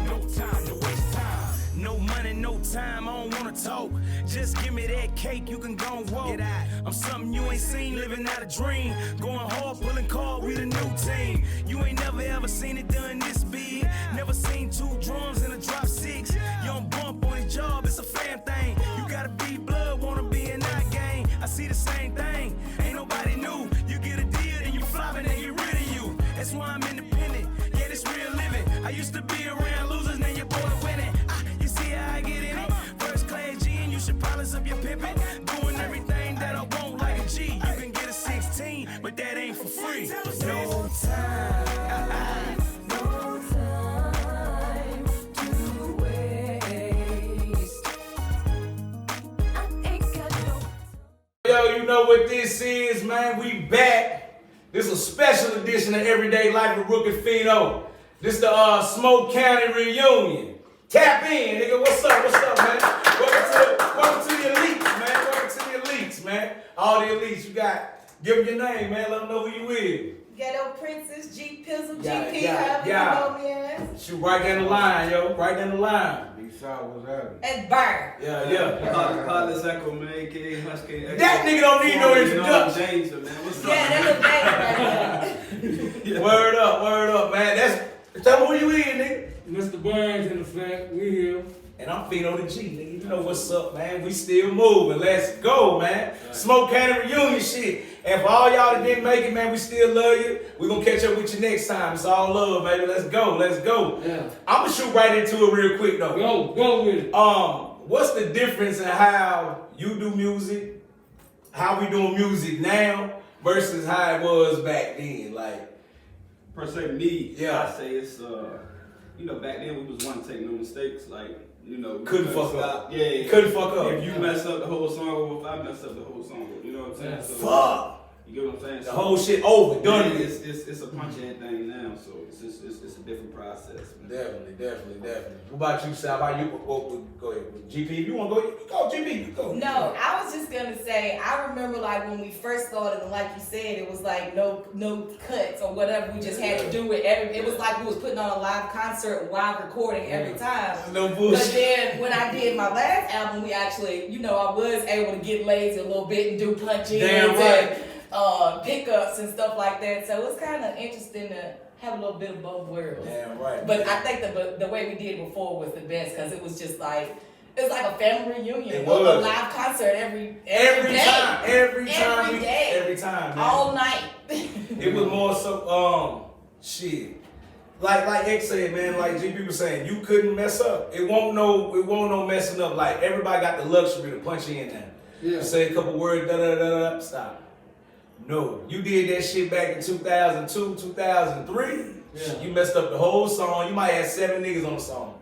No time to waste time. No money, no time, I don't wanna talk. Just give me that cake, you can go and walk. I'm something you ain't seen, living out a dream. Going hard, pulling car, we the new team. You ain't never ever seen it done this big. Never seen 2 drums in a drop 6. You don't bump on his job, it's a fam thing. You gotta be blood, wanna be in that game. I see the same thing, ain't nobody new. You get a deal, then you flop and they get rid of you. That's why I'm independent, yeah, this real living. I used to be around losers, now you're born winning. You see how I get in it? First class G, and you should polish up your pimpin'. Doing everything that I want like a G. You can get a 16, but that ain't for free. No time. No time to waste. I ain't got no. Yo, you know what this is, man. We back. This is a special edition of Everyday Life with Rook and Fino. This the Smoke County reunion. Tap in, nigga. What's up? What's up, man? Welcome to the elites, man. Welcome to the elites, man. All the elites, you got. Give them your name, man. Let them know who you with. Ghetto Princess, G Pizzle, Yeah, GP, yeah, however yeah. you know me as. Shoot right down the line, yo. Right down the line. Big South was happening. And Bird. Yeah. Carlos Echo, man, aka Hush K. That nigga don't need no introduction. James, man. What's up? Yeah, that was bad. Word up, man. Tell me who you in, nigga. Mr. Burns in effect, we here. And I'm Fino the G, nigga. You know what's up, man. We still moving. Let's go, man. Smoke County reunion shit. And for all y'all that didn't make it, man, we still love you. We're gonna catch up with you next time. It's all love, baby. Let's go. Yeah. I'm gonna shoot right into it real quick, though. Go with it. What's the difference in how you do music, how we doing music now, versus how it was back then? Like, Per se, me, Yeah. I say it's, back then we was one to take no mistakes. Like, we Couldn't fuck up. Yeah. Couldn't fuck up. If you mess up the whole song, or if I mess up the whole song, you know what I'm saying? So, fuck. You get what I'm saying? The whole shit over, done. Yeah, it's a punch in thing now, so it's a different process, man. Definitely. What about you, Sal? How you go ahead? GP, if you want to go, GP, you go. No, I was just gonna say, I remember like when we first started, and like you said, it was like no cuts or whatever. We just had to do it. It was like we was putting on a live concert, live recording every time. No But bullshit. then when I did my last album, we actually, I was able to get lazy a little bit and do punch-ins Damn right. and pickups and stuff like that. So it's kind of interesting to have a little bit of both worlds. Damn right. But I think the way we did it before was the best because it was just like, it was like a family reunion. It A was. live concert every day. Every time, day. every time, man. All night. It was more so, shit. Like X said, man, like GP was saying, you couldn't mess up. It won't no messing up. Like everybody got the luxury to punch in now. Yeah. Say a couple words, stop. No, you did that shit back in 2002, 2003. Yeah. You messed up the whole song. You might have 7 niggas on the song.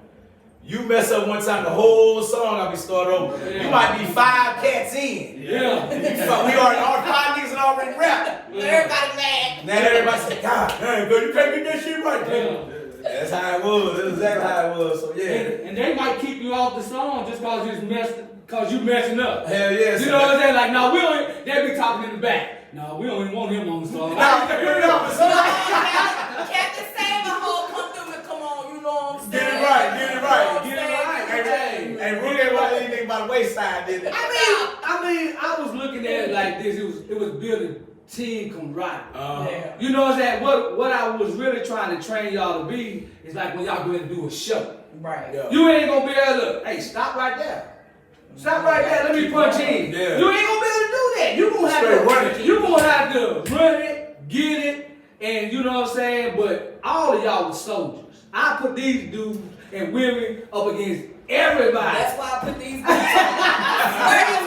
You mess up one time, the whole song I'll be started over. Yeah. You might be 5 cats in. Yeah. We already, all 5 niggas and already rap. Everybody mad. Now everybody say, God damn, girl, you can't get that shit right. Yeah. That's how it was. That's exactly how it was. So yeah. And they might keep you off the song just cause you messing up. Hell yeah. You know what I'm saying? Like, no, we don't. They be talking in the back. No, we don't even want him on the song. Nah, put it up. Captain Save a whole come through and come on, you know what I'm saying? Get it right. Hey, Hey, Rook ain't want anything by the wayside, did it? I was looking at it like this. It was building team camaraderie. Yeah. You know what I'm saying? What I was really trying to train y'all to be is like when y'all go in to do a show. Right. Yeah. You ain't gonna be able to, hey, stop right there. Stop right there, let me punch in. Yeah. You ain't gonna be able to do that. You gonna have Straight to run it. You gonna have to run it, get it, and you know what I'm saying? But all of y'all were soldiers. I put these dudes and women up against everybody. That's why I put these boots on.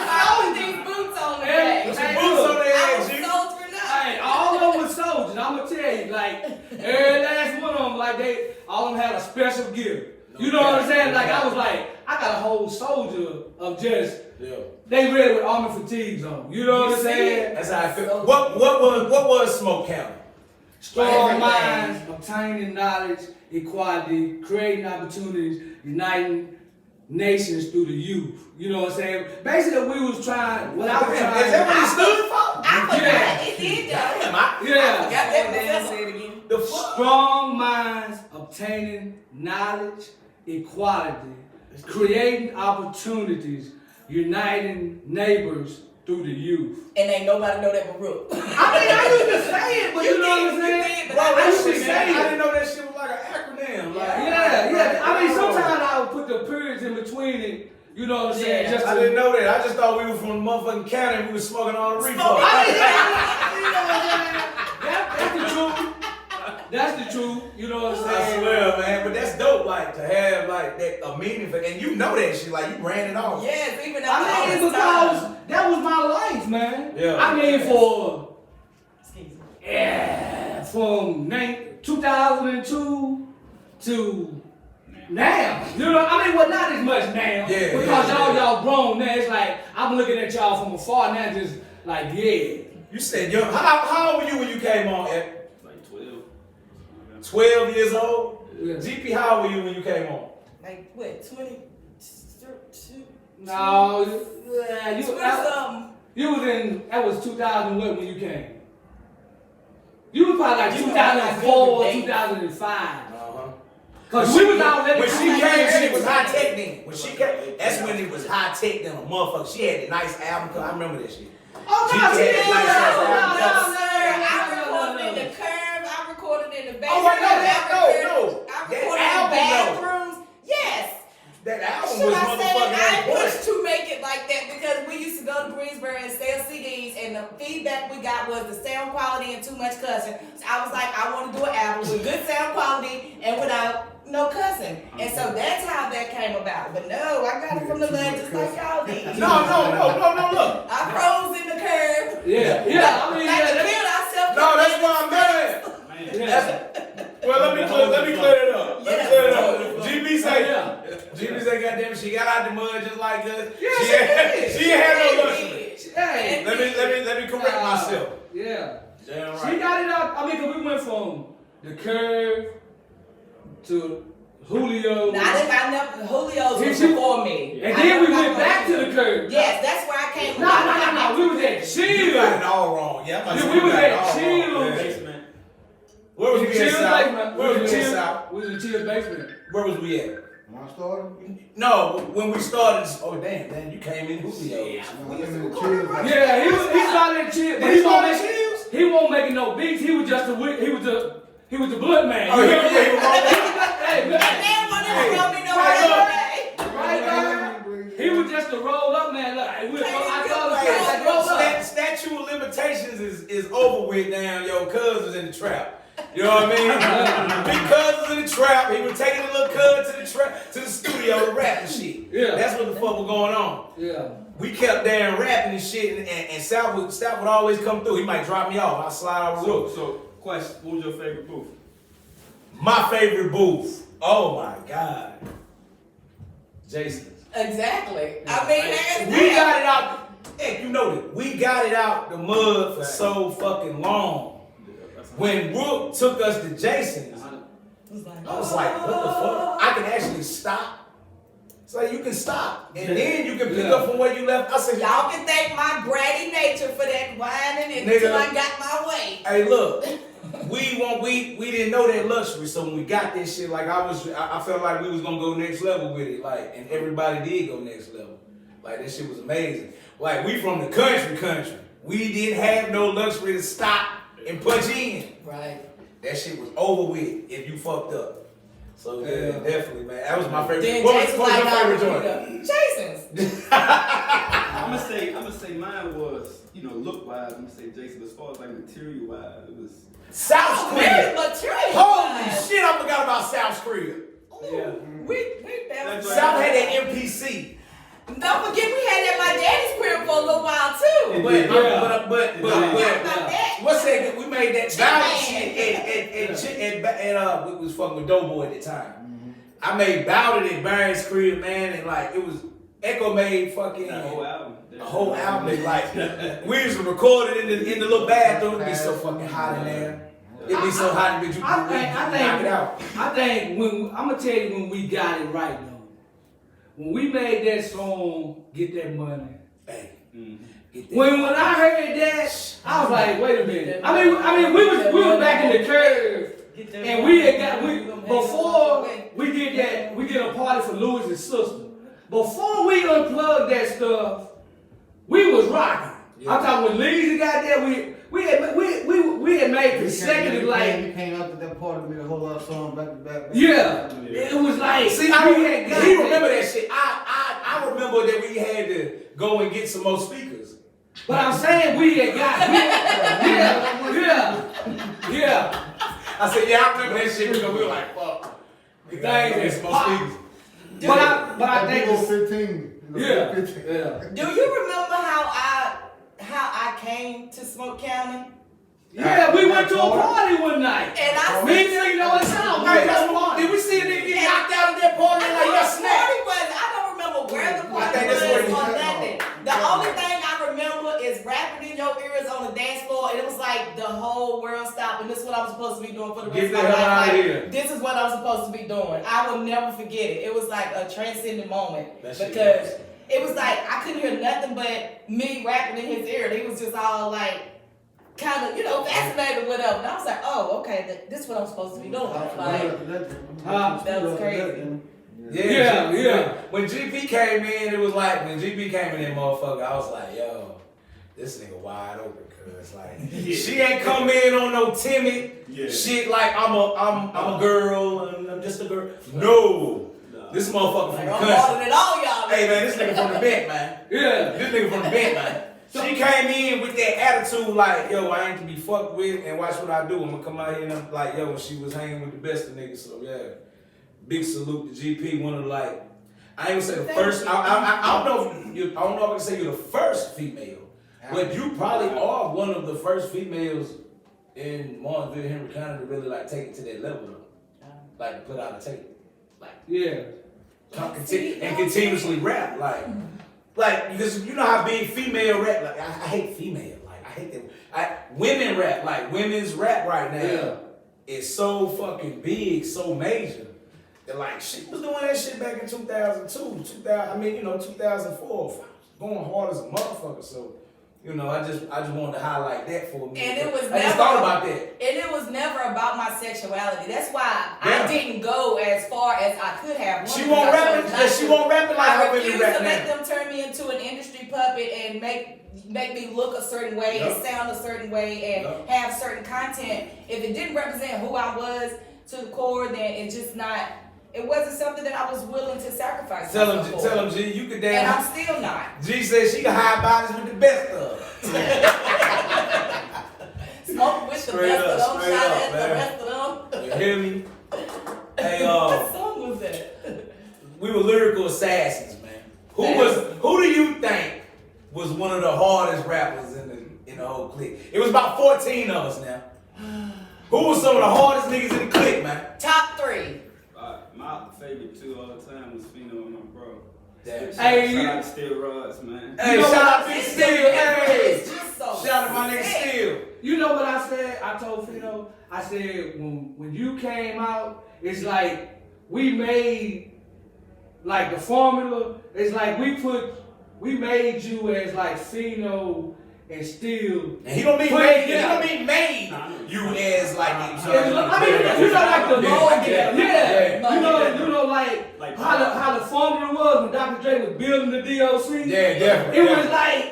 I put these boots on today. Put your boots on their I ass, was G. soldiering up. Hey, all of them were soldiers. I'm gonna tell you, like every last one of them, like all of them had a special gift. You know what I'm saying? Like I was like, I got a whole soldier of just they ready with army fatigues on. You know what I'm saying? That's how I feel. What was Smoke County? Strong minds, obtaining knowledge, equality, creating opportunities, uniting nations through the youth. You know what I'm saying? Basically, we was trying. What I was trying. Is that what he stood for? I forgot it did though. Yeah. I forgot that. Say it again. The fuck? Strong minds obtaining knowledge, equality, creating opportunities, uniting neighbors through the youth. And ain't nobody know that but Rook. I used to say it, but you know what I'm saying? But I used to Shit, say man, I it. didn't know that shit was like an acronym. Like, Yeah. I mean, sometimes I would put the periods in between it. You know what I'm saying? Yeah. Just I to- didn't know that. I just thought we were from the motherfucking county and we were smoking all the reefer. That's the truth. That's the truth. You know what I'm I saying? swear, man, but that's dope. Like to have like that a meaning for, and you know that shit. Like you ran it off. Yes, even after I all mean, this because time. that was my life, man. Yeah. I mean, Excuse me. from 2002 to now. You know, I mean, well, not as much now. Yeah, Because yeah. y'all grown now. It's like, I'm looking at y'all from afar now, just like, yeah. You said young. How old were you when you came on? At Like 12. 12 years old. Yeah. GP, how old were you when you came on? Like, what, 20? No, yeah, something. you was in, that was 2000 what when you came? You was probably like You know, 2004 or I got 2005. Uh-huh. Because we was already When she came, shit was high tech tech. then. When she came, that's when it was high tech then a motherfucker. She had the nice album cover. I remember that shit. Oh, She no, had she nice ass did. album cover. I recorded in the curve. I recorded in the Oh, basement. wait, no. I That recorded album, in though. bathrooms. Yes. That album Should was I say motherfucking that? I important. pushed to make it like that because we used to go to Greensboro and sell CDs, and the feedback we got was the sound quality and too much cussing. So I was like, I want to do an album with good sound quality and without no cussing. And so that's how that came about. But no, I got it from the land just like y'all did. No, look. I froze in the curve. Yeah, I mean, Like to yeah, kill ourselves. No, that's why I'm mad. Well, let me clear it up. Let me clear it up. GB say, Yeah. GB say, goddamn, she got out the mud just like us. Yeah, She ain't had no luxury. Hey, Let me correct myself. Yeah. Damn She right. got it up. I mean, 'cause we went from the curve to Julio. I never, Julio's was She- before me. And I then we never went got back to Julio. the curve. Yes, that's where I came. No. We was at You got it Chill. all wrong. Yeah, I'm about to say We you was got it at all Chill. wrong. Yeah. Basement. Where was we at, Chill South? basement. Where was we at, South? We was in Chill's basement. Where was we at? When I started, No, when we started. Oh, damn, you came in Julio. I was in the chills. Like, Yeah, he started at Chill. Did he start at Chills? He won't making no beats. He was just he was the blood man. Oh, yeah, he was wrong. Hey, That man wanted to tell me no Hey, look. way. right there. He was just a roll up man. Look, I thought Hey, it was like roll up. statute of limitations is over with now. Yo, cuz was in the trap. You know what I mean? Big cuz was in the trap. He was taking a little cuz to the trap, to the studio to rap and shit. Yeah. That's what the fuck was going on. Yeah. We kept there rapping and shit, and South would always come through. He might drop me off. I slide over the roof. So, question, what was your favorite booth? My favorite booth. Oh my God. Jason's. Exactly. I mean, that's We got it out. Heck, you know that. We got it out the mud for so fucking long. When Rook took us to Jason's, I was like, what the fuck? I can actually stop. It's like you can stop. And then you can pick up from where you left. I said, y'all can thank my bratty nature for that whining Nigga. until I got my way. hey, look. We didn't know that luxury, so when we got this shit, like I felt like we was gonna go next level with it, like, and everybody did go next level. Like that shit was amazing. Like we from the country. We didn't have no luxury to stop and punch in. Right. That shit was over with if you fucked up. So yeah, definitely, man. That was my favorite. Then What Jason's was like, your nah, favorite we joint? go, Jason's. I'm gonna say mine was, look wise. I'm gonna say Jason. As far as like material wise, it was. South Very Crib. material. Holy guys. shit, I forgot about South Crib. Yeah. We found That's South had that MPC. Don't forget we had that at my daddy's crib for a little while too. But what's that? We made that Bowden shit at we was fucking with Doughboy at the time. I made Bowden at Barry's crib, man, and like it was Echo made fucking That whole album. a whole album. And, like we used to record it in the little bathroom. It'd be so fucking hot in there. It'd be so hot that you knock it out. I think I'm gonna tell you when we got it right though. When we made that song, Get That Money. Hey, get that. When I heard that, I was like, wait a minute. I mean, we was back in the curve. And we had got before we did that, we did a party for Louis' sister. Before we unplugged that stuff, we was rocking. Yeah. I'm talking when Leezy got there, we had made consecutive like. You came out to that party with a whole lot of songs back to back. Yeah, it was like. See, he remember that shit. I remember that we had to go and get some more speakers. But I'm saying we had got. Yeah. I said, yeah, I remember that shit because we were like, fuck. The thing is some more speakers. But I think it's 15. Yeah. 15. Yeah. Do you remember how I came to Smoke County? Yeah, we went to a party one night. And I me and you know it's out. Did we see a nigga get knocked out at that party like your snack? I don't remember where the party was or nothing. The only thing I remember is rapping in your ears on the dance floor, and it was like the whole world stopped, and this is what I was supposed to be doing for the rest of my life. Like, this is what I was supposed to be doing. I will never forget it. It was like a transcendent moment because it was like I couldn't hear nothing but me rapping in his ear. He was just all like kind of, fascinated with whatever. And I was like, oh, okay, this is what I'm supposed to be doing. Like, that was crazy. Yeah. When GP came in, it was like when GP came in that motherfucker, I was like, yo, this nigga wide open, cause like she ain't come in on no timid shit like I'm a girl and I'm just a girl. No. This motherfucker from the country. I'm than all y'all. Hey man, this nigga from the bent, man. Yeah. This nigga from the bent, man. She came in with that attitude like, yo, I ain't to be fucked with, and watch what I do. I'm gonna come out here and I'm like, yo, she was hanging with the best of niggas, so yeah. Big salute to GP, one of like, I ain't gonna say the first, I don't know if I can say you're the first female, but you probably are one of the first females in Martinsville, Henry County to really like take it to that level, like put out a tape, like and continuously rap, like because you know how big female rap, like I hate female, like I hate that. Women rap, like women's rap right now is so fucking big, so major. That like she was doing that shit back in 2002, 2004, going hard as a motherfucker. So, I just wanted to highlight that for me. And I just thought about that. And it was never about my sexuality. That's why I didn't go as far as I could have. She won't rap it. She won't rap it like I her refuse rap to now. let them turn me into an industry puppet and make me look a certain way and sound a certain way and have certain content. If it didn't represent who I was to the core, then it's just not. It wasn't something that I was willing to sacrifice. Tell him, G, you could dance. And I'm still not. G said she can hide bodies with the best of. Smoke with the best of them, shot at the rest of them. You hear me? Hey, what song was that? We were lyrical assassins, man. Who do you think was one of the hardest rappers in the whole clique? It was about 14 of us now. Who was some of the hardest niggas in the clique, man? Top 3. My favorite two all the time was Fino and my bro. Hey, shout out to Steel Rods, man. Hey, shout out to Steel. Hey, so shout out to my nigga Steel. You know what I said? I told Fino, I said when you came out, it's like we made like the formula. It's like we made you as like Fino and Steel. And he don't mean made. He don't mean made you as like. I mean, like the mold. You know, like how the formula was when Dr. Dre was building the DOC. Yeah, definitely. It was like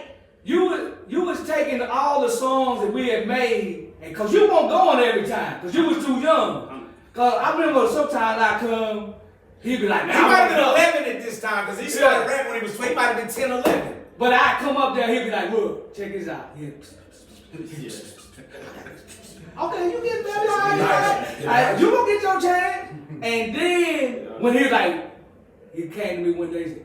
you was taking all the songs that we had made, and cause you won't go on every time, cause you was too young. Cause I remember sometimes I come, he'd be like, man, he might have been 11 at this time, cause he started rapping when he was 12. He might have been 10, 11. But I come up there, he'll be like, look, check this out. Yeah. Okay, you get better. Right. You gonna get your chance. And then when he came to me one day,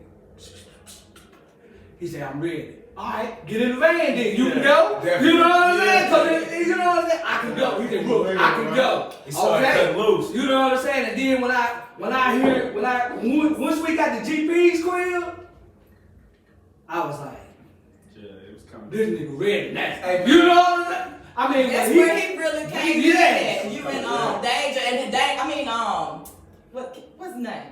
he said, I'm ready. All right, get in the van then. You can go. Definitely. You know what I'm saying? You know what I'm saying? I can go. He said, look, I can go. He started cutting loose. You know what I'm saying? And then once we got the GP's crib, I was like, it was coming. this nigga ready now. Hey, you know what I'm saying? I mean, that's where he really came in at. You and Danger and what's his name?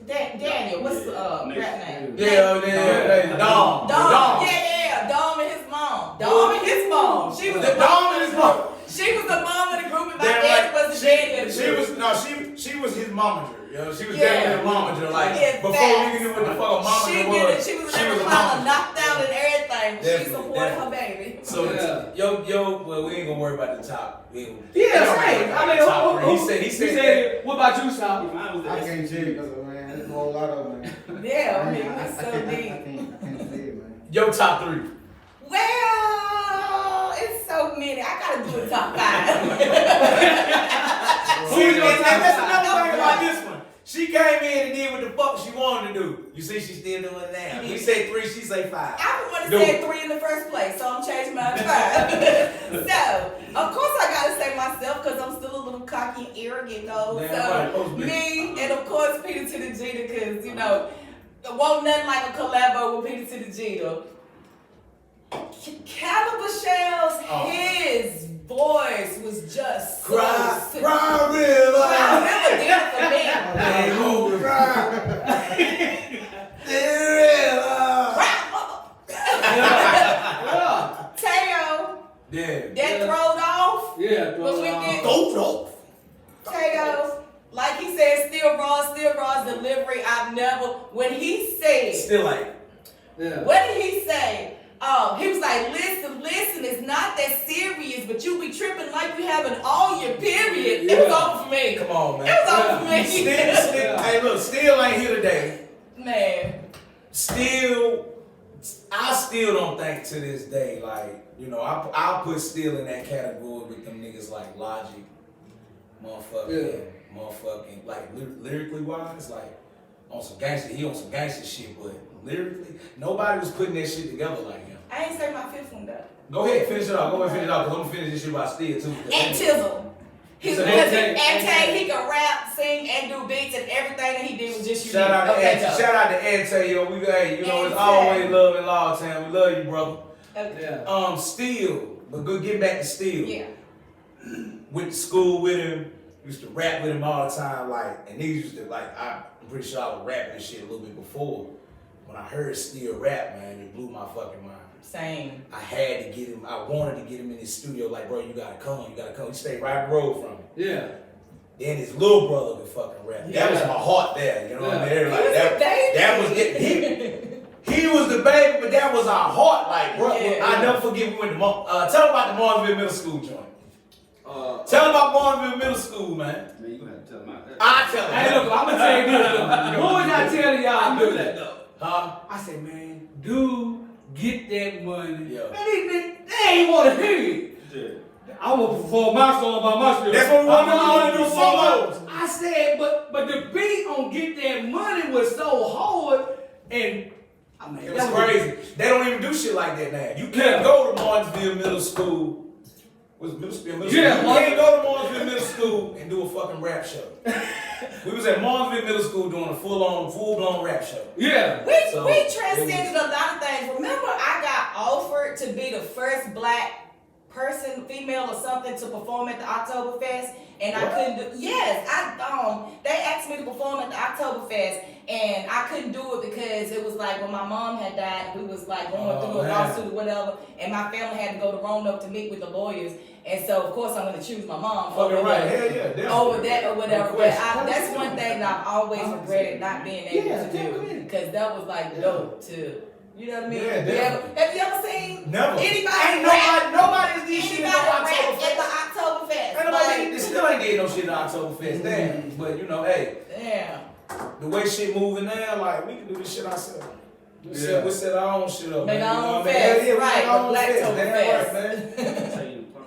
Daniel. What's the rap name? Yeah. Dom. Yeah. Dom and his mom. Dom and his mom. She was the Dom and his mom. She was the mom of the group, and my Damn dad right. was the She was his momager. You know, she was Yeah. definitely a momager. Like Yeah, before facts. we knew what the fuck a momager She was. was She was a mama momager. knocked out and everything. She Definitely, supported her baby. So well, we ain't gonna worry about the top. Yeah, same. I mean, He said. what about you, Sal? Mine was the I can't SEC. tell you because man, there's a whole lot of them, man. Yeah, I mean, I it's so can't deep. say it, man. Your top 3. Well, it's so many. I gotta do a top 5. See, and that's another thing about this one. She came in and did what the fuck she wanted to do. You see, she's still doing it now. We say 3, she say 5. I would want to Do say it. 3 in the first place, so I'm changing mine to 5. So, of course, I gotta say myself because I'm still a little cocky and arrogant, though. Damn So, right, supposed to be. me and of course Peter to the Jeter, because you know, there won't nothing like a collabo with Peter to the Jeter. Caliber Shells, his voice was just so sick. Cry river. Cry River did it for me. They gon' cry. Teo, Yeah. that throwed off. Yeah, When we did Go. Teo, like he said, still Raw's delivery. When he said, Still like. Yeah. what did he say? He was like, listen, it's not that serious, but you be tripping like you having all your period. It was Yeah. over for me. Come on, man. It was over for me. Still, hey, look, still ain't here today. Man. I still don't think to this day, like, you know, I'll put still in that category with them niggas like Logic, motherfucking, like lyrically wise, like on some gangster, he on some gangster shit, but lyrically, nobody was putting that shit together like him. I ain't say my 5th one though. Go ahead, finish it off. Go ahead, finish it off, because I'm gonna finish this shit about still too. And Tizzle. He So he could rap, sing, and do beats, and everything that he did was just unique. Shout out to Okay, Ante, shout out to Ante, yo. It's Ante. always love in Lawtown. We love you, brother. Okay. Yeah. Steel, but good, get back to Steel. Yeah. Went to school with him, used to rap with him all the time, like, and niggas used to, like, I'm pretty sure I was rapping this shit a little bit before. When I heard Steel rap, man, it blew my fucking mind. Same. I had to get him, I wanted to get him in his studio, like, bro, you gotta come. He stayed right the road from me. Yeah. Then his little brother could fucking rap. That was Yeah. my heart there, you know what I mean? Yeah. They were like, He was the baby. that was it. He was the baby, but that was our heart. Like, bro, Yeah. I never forget we went to tell him about the Martinsville Middle School joint. Tell him about Martinsville Middle School, man. Man, you gonna have to tell them about that. I tell him. Hey, look, I'm gonna tell you this though. What was I telling y'all I to knew do? that though. Huh? I said, man, dude, get that money. Yeah. Man, they ain't want to hear it. Yeah. I want to perform my song by myself. That's what we want to do. We want to do So solos. I said, but the beat on Get That Money was so hard, and I mean, It was crazy. They don't even do shit like that now. You can't Yeah. go to Martinsville Middle School. Was it middle school? Yeah, You can't go to Martinsville Middle School and do a fucking rap show. We was at Martinsville Middle School doing a full-blown rap show. Yeah. So, we it transcended a lot of things. Remember, I got offered to be the first black person, female or something, to perform at the Oktoberfest, and I couldn't do. Yes, they asked me to perform at the Oktoberfest, and I couldn't do it because it was like when my mom had died, we was like going through a man. lawsuit or whatever, and my family had to go to Roanoke to meet with the lawyers, and so of course I'm gonna choose my mom Fucking over right. the- Hell yeah. Definitely. over that or whatever. No But question. that's one thing that I've always regretted not being able Yeah, to do, definitely. because that was like dope too. You know what I mean? Yeah, Have you ever seen Never. anybody Ain't rap? nobody's did shit in Anybody no rap at the Oktoberfest. Oktoberfest? Ain't nobody still ain't did no shit in Oktoberfest. Damn. But you know, hey, Damn. the way shit moving now, like we can do this shit ourselves. We Yeah. set our own shit up. Make man. our You know own what I mean? fest. Hell yeah, we Right, make our own the fest. Blacktoberfest. Damn right, man. Tell you the punk,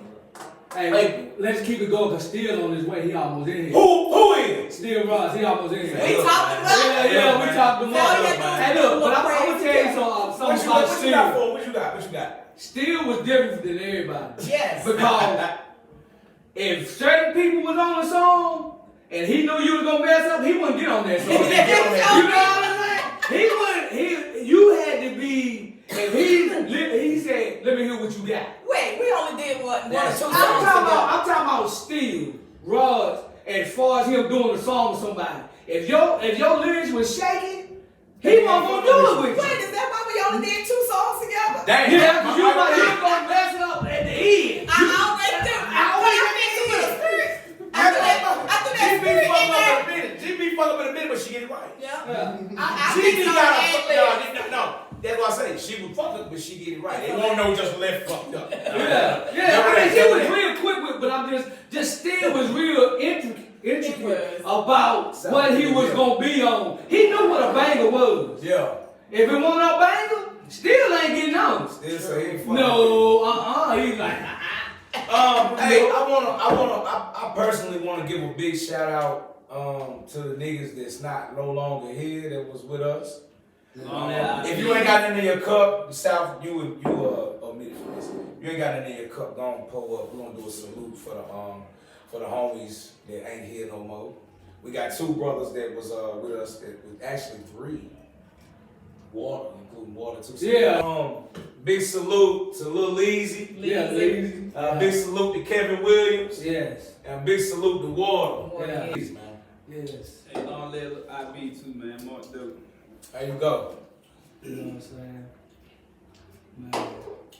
bro. Hey, let's keep it going, because Steele on his way, he almost in here. Who is? Steele Ross, he almost in here. We talked about Yeah, yeah, we talked to Now you more. have to Hey, do look, a but I'm crazy gonna tell you something What you about got Steele. for? What you got? Steele was different than everybody. Yes. Because if certain people was on the song and he knew you was gonna mess up, he wouldn't get on that song. You know what I'm saying? He wouldn't. You had to be. If he said, "Let me hear what you got." Wait, we only did one or two songs I'm talking about Steve, Rods, as far as him doing a song with somebody. If your lyrics was shaking, he wasn't gonna do it with you. Wait, is that why we only did 2 songs together? Damn. Yeah, because you gonna mess it up at the end. I always do. I always But I mix it with a spirit. I do She fuck up in a minute, but she get it right. Yeah. She think just so, got no. That's what I say. She would fuck up, but she get it right. They won't know just left fucked up. Yeah. I mean, she was real quick with, but I'm just still was real intricate about what he was gonna be on. He knew what a banger was. Yeah. If it wasn't no banger, still ain't getting on. Still say he ain't fucking. No, he's like, Hey, I personally want to give a big shout out to the niggas that's no longer here that was with us. If you ain't got nothing in your cup, the South, you omitted from this. You ain't got nothing in your cup, go and pull up. We're gonna do a salute for the homies that ain't here no more. We got 2 brothers that was with us, that was actually 3. Water, including Water too. So, yeah. Big salute to Lil Easy. Yeah, ladies. Big salute to Kevin Williams. Yes. And big salute to Water. Yeah. Peace, man. Yes. Hey, long live IB too, man. Mark Dope. There you go. You know what I'm saying? Man.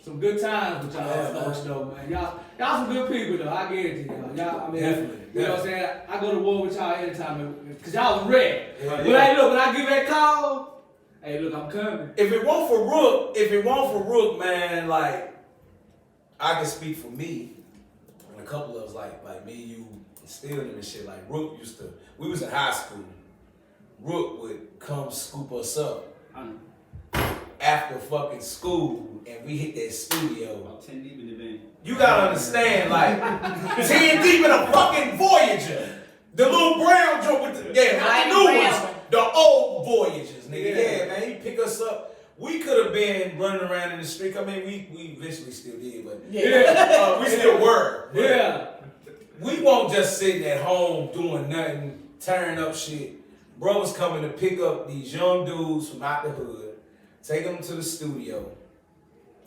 Some good times with y'all folks though, man. Y'all some good people though. I guarantee y'all. I mean, Definitely. You know what I'm saying? I go to war with y'all anytime because y'all was ready. Yeah, But yeah. hey, look, when I give that call, hey, look, I'm coming. If it weren't for Rook, man, like I can speak for me and a couple of us, like me, you, and still and shit. Like Rook we was in high school. Rook would come scoop us up after fucking school, and we hit that studio. About 10 deep in the van. You gotta understand, like 10 deep in a fucking Voyager. The little brown joke with the not the new ones, the old Voyagers, nigga. Yeah, man, he pick us up. We could have been running around in the street. I mean, we eventually still did, but we still were. But Yeah. we won't just sitting at home doing nothing, tearing up shit. Bro was coming to pick up these young dudes from out the hood, take them to the studio,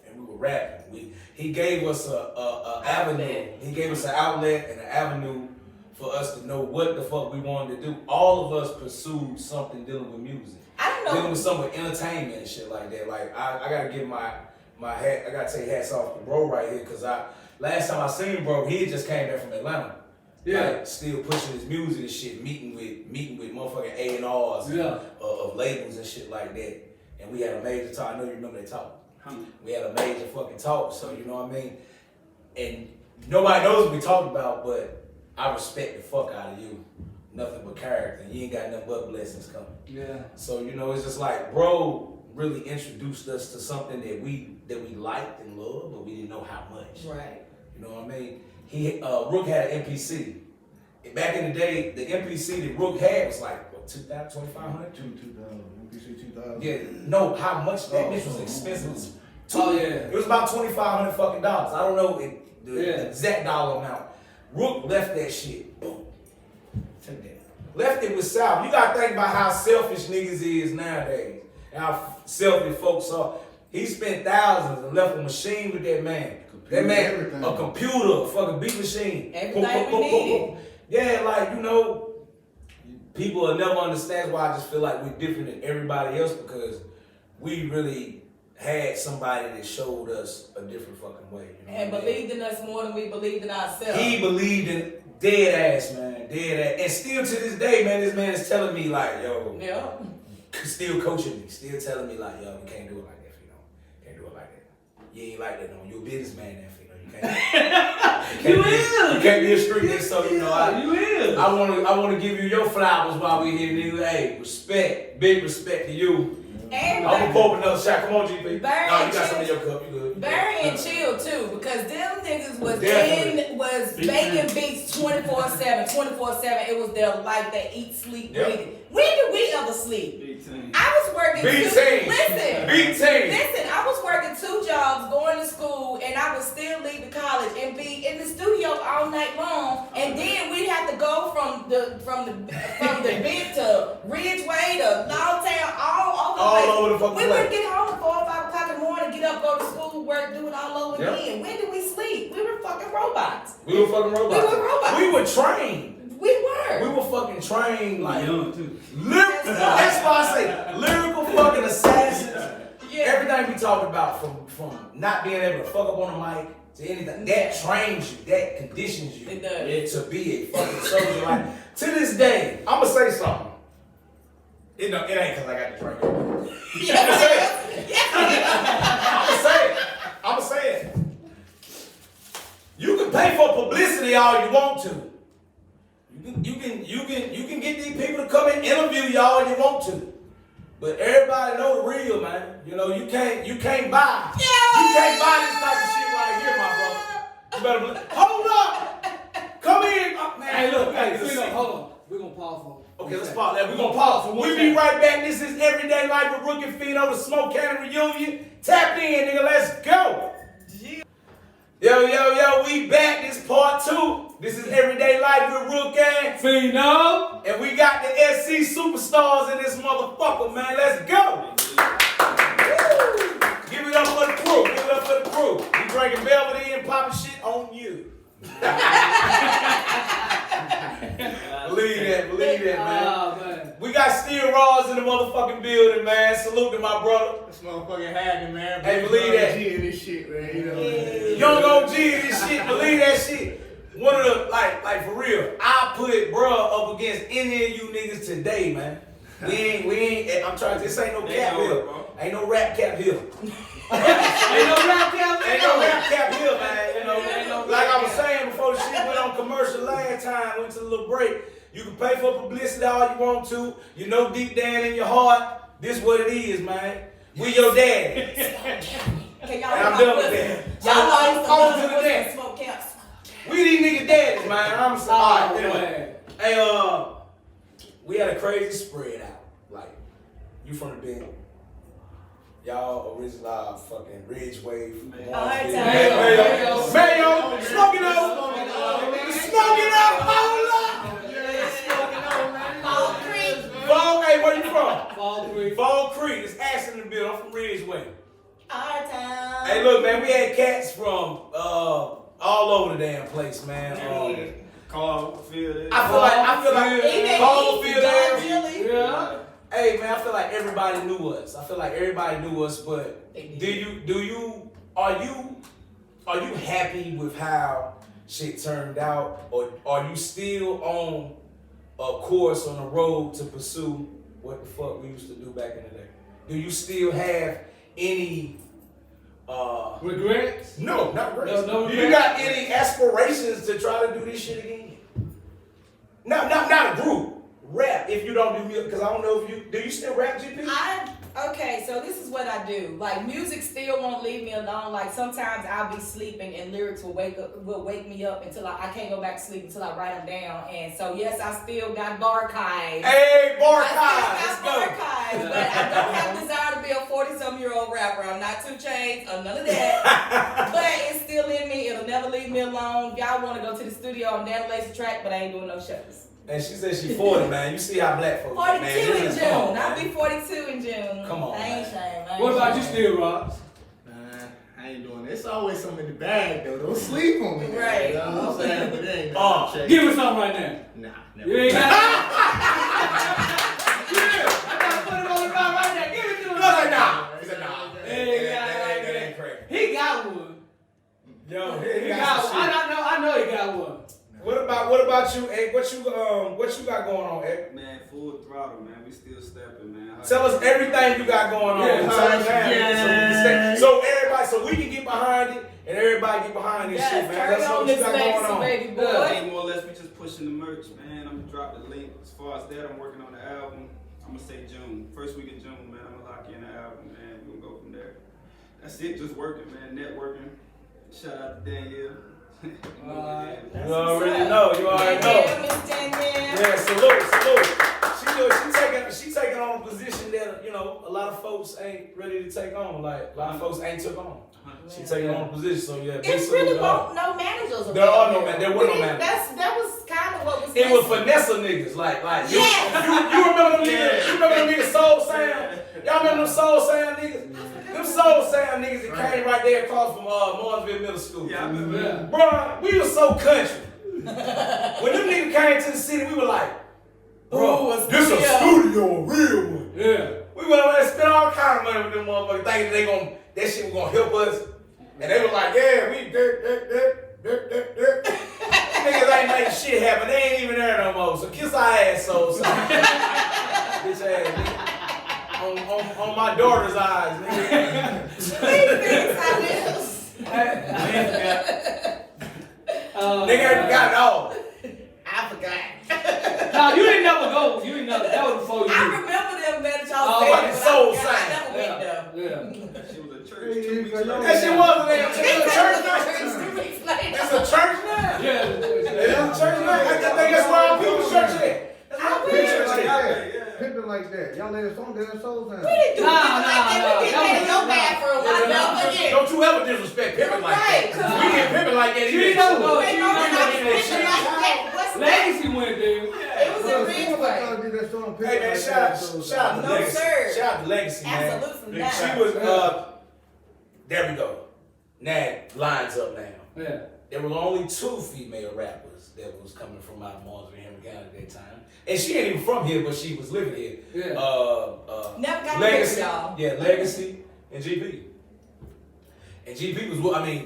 and we were rapping. He gave us a avenue. He gave us an outlet and an avenue for us to know what the fuck we wanted to do. All of us pursued something dealing with music. I don't know. Dealing with something with entertainment and shit like that. Like I gotta give my hat. I gotta take hats off to bro right here, cause last time I seen bro, he had just came back from Atlanta. Yeah. Like, still pushing his music and shit, meeting with motherfucking A&Rs of labels and shit like that. And we had a major talk. I know you remember that talk. We had a major fucking talk. So you know what I mean. And nobody knows what we talked about, but I respect the fuck out of you. Nothing but character. You ain't got nothing but blessings coming. Yeah. So you know, it's just like bro really introduced us to something that we liked and loved, but we didn't know how much. Right. You know what I mean? Rook had an MPC. Back in the day, the MPC that Rook had was like what, 2,000, 2,500? 2000, MPC 2000. Yeah. No, how much that bitch was expensive. It was about $2,500 fucking dollars. I don't know the exact dollar amount. Rook left that shit. Boom. Take that. Left it with South. You gotta think about how selfish niggas is nowadays. And how selfish folks are. He spent thousands and left a machine with that man. That man, everything. a computer, a fucking beat machine. Everything we needed. Yeah, like, you know, people will never understand why I just feel like we're different than everybody else, because we really had somebody that showed us a different fucking way. You know And what I mean? believed in us more than we believed in ourselves. He believed in dead ass, man. Dead ass. And still to this day, man, this man is telling me like, yo, Yeah. still coaching me, still telling me like, yo, you can't do it like that, Fino. Can't do it like that. You ain't like that, no. You're a businessman now, Fino. You can't be a street nigga, so you know I want to give you your flowers while we here, nigga. Hey, respect, big respect to you. And I'm gonna pour up another shot. Come on, GP. Barry No, you and got some in Chill. your cup. You good? Barry and Chill too, because them niggas was Definitely. was making beats 24/7, 24/7. It was their life. They eat, sleep, breathe. When did we ever sleep? Big team. I was working Big two. team. Listen, Big team. listen. I was working 2 jobs, going to school, and I would still leave the college and be in the studio all night long. And then we'd have to go from the big to Ridgeway to Lawtown, all over the place. We would get home at 4 or 5 o'clock in the morning, get up, go to school, work, do it all over again. When did we sleep? We were fucking robots. We were fucking robots. We were robots. We were trained. We were. We were fucking trained like Young too. That's why I say lyrical fucking assassins. Yeah. Everything we talked about, from not being able to fuck up on the mic to anything, that trains you, that conditions you It does. to be a fucking soldier. Like to this day, I'ma say something. It ain't because I got the drink. Yes, I'ma say it. You can pay for publicity all you want to. You can get these people to come and interview y'all if you want to. But everybody know the real, man. You know, you can't buy. You can't buy this type of shit right here, my brother. You better hold up. Come in, man. Hey, look, Hey, hold on. We're gonna pause for. Okay, let's pause that. We're gonna pause. We'll be right back. This is Everyday Life with Rookie Fino, the Smoke County reunion. Tap in, nigga. Let's go. Yo, we back. This part 2. This is Everyday Life with Rookie Fino. and we got the SC superstars in this motherfucker, man. Let's go. Woo. Give it up for the crew. Give it up for the crew. We drinking Belvedere and popping shit on you. Believe that, man. Oh, man. We got Steel Raws in the motherfucking building, man. Salute to my brother. This motherfucking hacking, man. Hey, believe that. G in this shit, man. You know. Young OG in this shit. Believe that shit. One of the, like for real, I put bruh up against any of you niggas today, man. We ain't, I'm trying to, this ain't no cap hill. Ain't no rap cap hill. Ain't no rap cap. Ain't no rap cap hill, man. You know, like I was saying before the shit went on commercial last time, went to a little break. You can pay for publicity all you want to. You know deep down in your heart, this what it is, man. We your daddy. Can y'all And I'm done with that. Y'all always On to the next. smoke camps. We these niggas daddies, man. I'm sorry. Oh, Anyway. Hey, we had a crazy spread out. Like, you from the bend. Y'all original fucking Ridgeway. Alright, Mayo. Smoking up. Smoking up. Hold up. Fall Creek. Hey, where you from? Fall Creek. Fall Creek. It's Ashton in the building. I'm from Ridgeway. Our town. Hey, look, man. We had cats from all over the damn place, man. Carl, Phil. I feel like Carl feel there. Yeah. Hey man, I feel like everybody knew us. But are you happy with how shit turned out, or are you still on a course on the road to pursue what the fuck we used to do back in the day? Do you still have any Regrets? No, not regrets. No Do you got any aspirations to try to do this shit again? Not a group. Rap, if you don't do music, because I don't know if you do. You still rap, GP? Okay, so this is what I do. Like, music still won't leave me alone. Like, sometimes I'll be sleeping and lyrics will wake me up until I can't go back to sleep until I write them down. And so yes, I still got barchives. Hey, barchives, I let's still go. got barchives, but I don't have desire to be a 40-some-year-old rapper. I'm not 2 Chainz or none of that. But it's still in me. It'll never leave me alone. If y'all want to go to the studio, I'm down to lace the track, but I ain't doing no shows. And she said she 40, man. You see how black folks 42 man. in Come June. on, I'll man. be 42 in June. Come on, I ain't man. shame. What about you, Steel Rods? I ain't doing that. It's always something in the bag, though. Don't sleep on me. man. Right. You know what I'm saying? But it ain't check. Give me something right now. Nah, never. You ain't got it. Yeah, I gotta put it on the ground right now. Give it to him. Nah. It's a nah. That ain't crazy. He got one. Yo, He got one. I know he got one. What about you, Ed? What you got going on, Ed? Man, full throttle, man. We still stepping, man. Tell us everything you got going on. Yeah, Tell us now, yeah. so we can get behind it, and everybody get behind this shit, man. Turn That's on what you this got going legacy, on. baby boy. Ain't more or less, we just pushing the merch, man. I'm gonna drop the link. As far as that, I'm working on the album. I'm gonna say June. First week of June, man. I'm gonna lock in the album, man. We're gonna go from there. That's it, just working, man. Networking. Shout out to Danielle. You already know. Yeah, Miss Danielle. Yeah, salute. She taking on a position that, you know, a lot of folks ain't ready to take on. Like, a lot of folks ain't took on. She taking on a position, so yeah. It's really no managers. There are no man. There were no managers. That was kind of what was. It was Vanessa niggas, like you remember them niggas? You remember them niggas Soul Sound? Y'all remember them Soul Sound niggas? Them Soul Sound niggas that came right there across from Martinsville Middle School. Yeah, I remember that. Bruh, we was so country. When them niggas came to the city, we were like, bro, this a studio, a real one. Yeah. We went over there and spent all kind of money with them motherfuckers, thinking that shit was gonna help us. And they was like, yeah, we niggas ain't making shit happen. They ain't even there no more. So kiss our ass, Soul Sound. bitch ass nigga. On my daughter's eyes, nigga. Nigga got it all. I forgot. No, you didn't never go. You didn't never. That was before you. I remember them that y'all Oh, said, like but soul I sign. never went there. Yeah. She was at church 2 weeks later. That shit was a damn He church said now. church 2 weeks later. That's a church now. Yeah. It is a church now. I think that's where our people's church at. That's where our people's church Like at. that. Pimping like that. Y'all let us on there, soul time. We didn't do Nah, nothing like that. nah, We did nah. that in your bathroom. I never forget. Don't you ever disrespect pimping like Right, that. 'cause We did pimping like that. She Even don't too. go. Ain't no one else picture like that. What's that? Legacy went there. It was in Ridgeway. Hey man, shout out to No, Legacy. sir. Shout out to Legacy, man. Absolutely not. She was there we go. Now lines up now. Yeah. There were only 2 female rappers that was coming from out of Marlsville, Henry County at that time. And she ain't even from here, but she was living here. Yeah. Never got Legacy, to y'all. yeah, Legacy and GP. And GP was,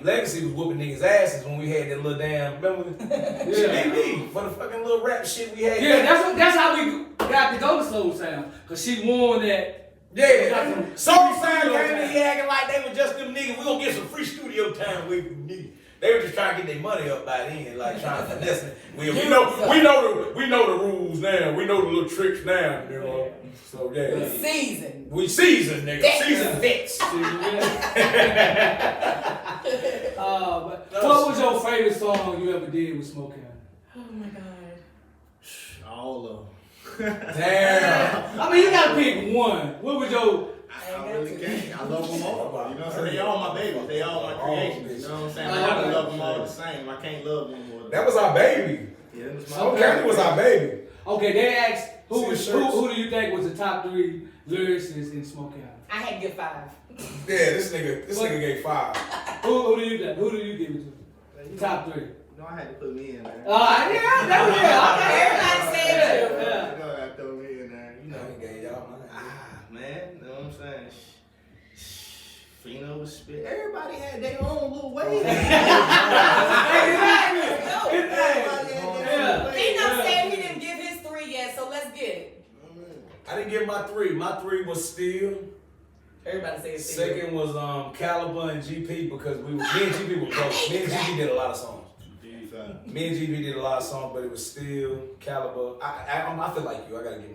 Legacy was whooping niggas' asses when we had that little damn, remember? GP for the fucking little rap shit we had. Yeah, that's how we got to go to Soul Sound. Cause she won that. Yeah. Soul Sound came in here acting like they were just them niggas. We gonna get some free studio time away from me. They were just trying to get their money up by then, like trying to finesse it. We know the rules now. We know the little tricks now, you know. So yeah. Season. We seasoned, nigga. Vets. Seasoned vets. But what was your favorite song you ever did with Smoke County? Oh my God. All of them. Damn. I mean, you gotta pick one. What was your? I really can't. I love them all. You know what I'm saying? They all my babies. They all my creations. You know what I'm saying? I gotta love them all the same. I can't love one more. That was our baby. Yeah, that was my Smoke County was our baby. Okay, they asked who See the shirts? do you think was the top 3 lyricists in Smoke County? I had to give 5. Yeah, this nigga gave 5. Who do you think? Who do you give it to? Top 3. No, I had to put me in there. Everybody said you. Yeah. You know, I throw me in there. You know, I gave y'all mine. man, you know what I'm saying? Fino was spit. Everybody had their own little way. Dino said he didn't give his 3 yet, so let's get it. I didn't get my 3. My 3 was Steel. Everybody said Second was Caliber and GP because me and GP were close. Me and GP did a lot of songs. Me and GP did a lot of songs, but it was Steel, Caliber. I feel like you. I gotta get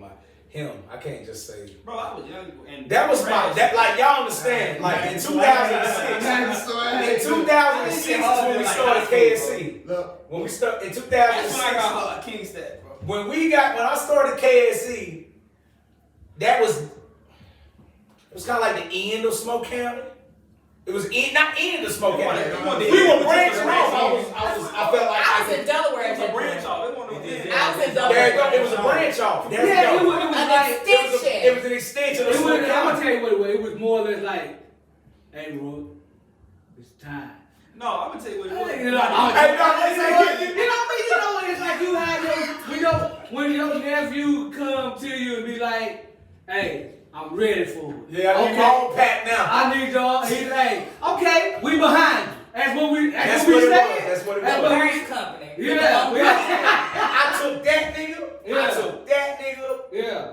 him. I can't just say. Bro, I was young and That was like y'all understand. Like in 2006. In 2006 is when we started KSC. Look, When we started in that's when I 2006. got King Stat, bro. When I started KSC, that was it was kind of like the end of Smoke County. It was not end of Smoke County. We were branching off. I felt like I was in Delaware at It's a that branch point. off. It wasn't no end. I was in There you go. Delaware. It was a branch off. There Yeah, you it go. was like It was an extension of I'm Smoke gonna County. tell you what it was. It was more or less like, hey, Rook, it's time. No, I'm gonna tell you what it was. You know, it's like you had when your nephew come to you and be like, hey, I'm ready for it. Yeah, I need my own pack now. I need y'all. He's like, okay, we behind you. That's what we That's said. what it was. That's what it was. Parent company. Yeah, I took that nigga. Yeah. I took that nigga. yeah.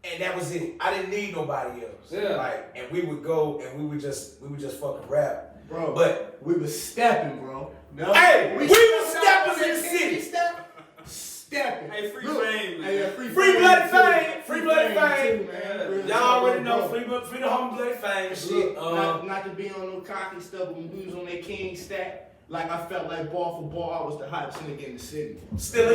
And that was it. I didn't need nobody else. Yeah. Like, and we would go and we would just fucking rap. bro, But we was stepping, bro. No, hey, we was steppers in the city. Stepping. Hey, free Look, fame, hey, man. free blood too. fame. Free blood fame. too, man. Y'all already know free the home blood fame shit. Look, not to be on no cocky stuff, but when we was on that king stack, like I felt like ball for ball, I was the hottest nigga in the city. Still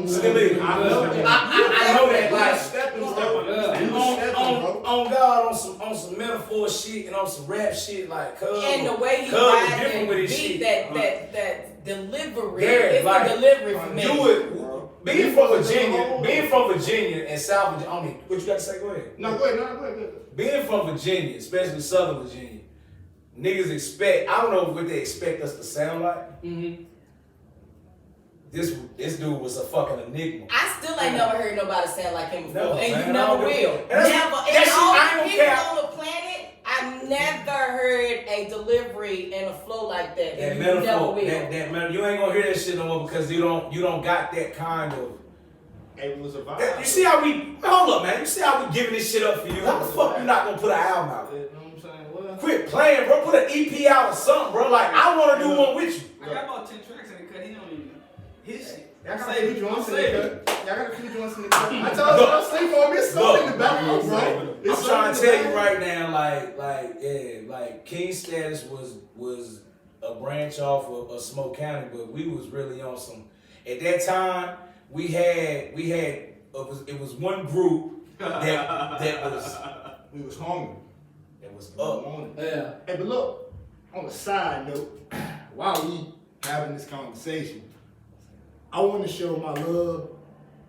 is. Still is. I know that. I know that. We was Like, stepping, Yeah. bro. We was stepping, bro. on God, on some metaphor shit and on some rap shit, like Cub. And the way he Cub was ride different and with his beat shit. that delivery, Yeah, it's like, the delivery for me. You would being from Virginia and South Virginia. I mean, what you got to say? Go ahead. No, go ahead. Being from Virginia, especially Southern Virginia, niggas expect. I don't know what they expect us to sound like. Mm-hmm. This dude was a fucking enigma. I still ain't never heard nobody sound like him before, No, and man, you never I don't will. do- That's- Never. that And shit, all I ain't the gonna people cap. on the planet, I've never heard a delivery and a flow like that. That And you never metaphor, will. that you ain't gonna hear that shit no more because you don't got that kind of It was a vibe. You see how we, hold up, man. You see how we giving this shit up for you? How the fuck you not gonna put an album out? You know what I'm saying? Well, Quit playing, bro. Put an EP out or something, bro. Like, I want to do one with you. I got about 10 tracks in the cut. He don't even his shit. Y'all got a Say few joints in say the it. cut. Y'all got a few joints in the cut. I told you don't sleep on this song in the background, bro. I'm trying to tell you right now, like King Status was a branch off of Smoke County, but we was really on some. At that time, it was one group that was We was hungry. that was up. Yeah. Hey, but look, on a side note, while we having this conversation, I want to show my love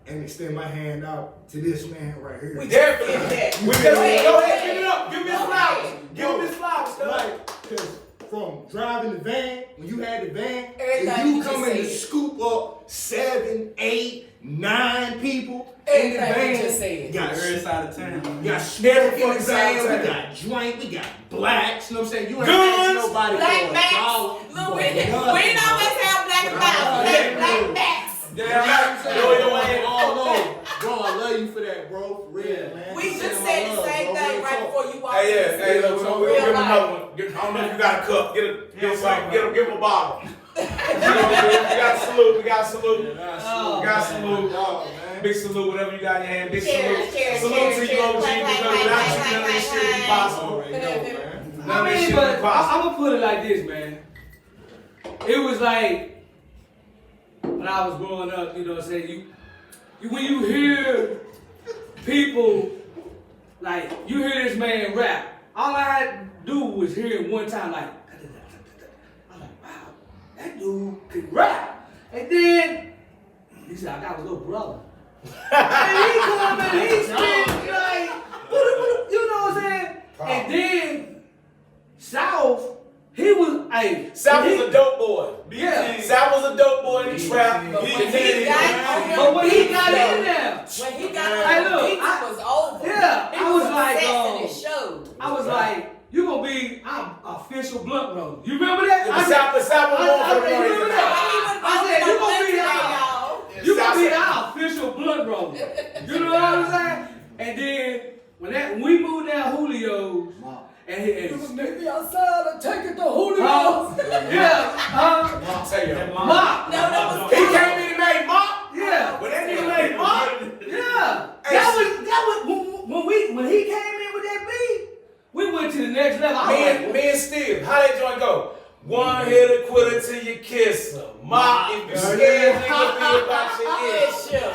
and extend my hand out to this man right here. We there for that. We there. Go ahead, give it up. Give me his Go flowers. ahead. Give him his flowers, cuz. Like, cause from driving the van, when you had the van, Everything and you you come just in to said. scoop up 7, 8, 9 people Everything in the you van. just said. Got Every side of town. We got smoke in the Every van, fucking we side got drink, we got blacks, you know what I'm saying? You ain't Guns, asking nobody Black for a backs. dollar. Look, we for didn't nothing, always bro. have black backs. Black backs. Damn right. Go your way. All over. Bro, I love you for that, bro. For real, man. We Just just send said my the love, same bro. thing Real right talk. before you walked Hey, in. yeah, hey, look, we'll give him another one. I don't know if you got a cup. Give him something. Give him a bottle. We got a salute. We got a salute. We got a salute. Dog, man. Big salute, whatever you got in your hand. Big Cheers, salute. cheers, Salute cheers, to you, cheers. OG, Clang, because clang, without clang, you, none of this clang, shit would be clang. possible. Already know, man. None of this shit I mean, would be but possible. I'm gonna put it like this, man. It was like when I was growing up, you know what I'm saying? When you hear people, like, you hear this man rap, all I had to do was hear him one time, like, I'm like, wow, that dude can rap. And then he said, I got a little brother. And he come and he spit like, you know what I'm saying? And then South, he was, hey, South was a dope boy. yeah. South was a dope boy in the trap. But when He he did it. got But when he got in there, when he got Hey, on the look, beat, it was over. yeah, He I was like, obsessed and it showed. I was like, you gonna be our official blunt roller. You remember that? The South was born for the you remember reason. that? I said, you gonna be our, you gonna be our official blunt roller. You know what I'm saying? And then when we moved down Julio's, and Meet me outside and take it to Julio's. I'll tell you. Mop. No, that was He came in and made mop. Yeah. When that nigga made mop. Yeah. Hey, That was when he came in with that beat, we went to the next level. I was like, Man, still. How that joint go? One hitter quitter till you kiss her. Mop, if you scared, nigga, be about your issue.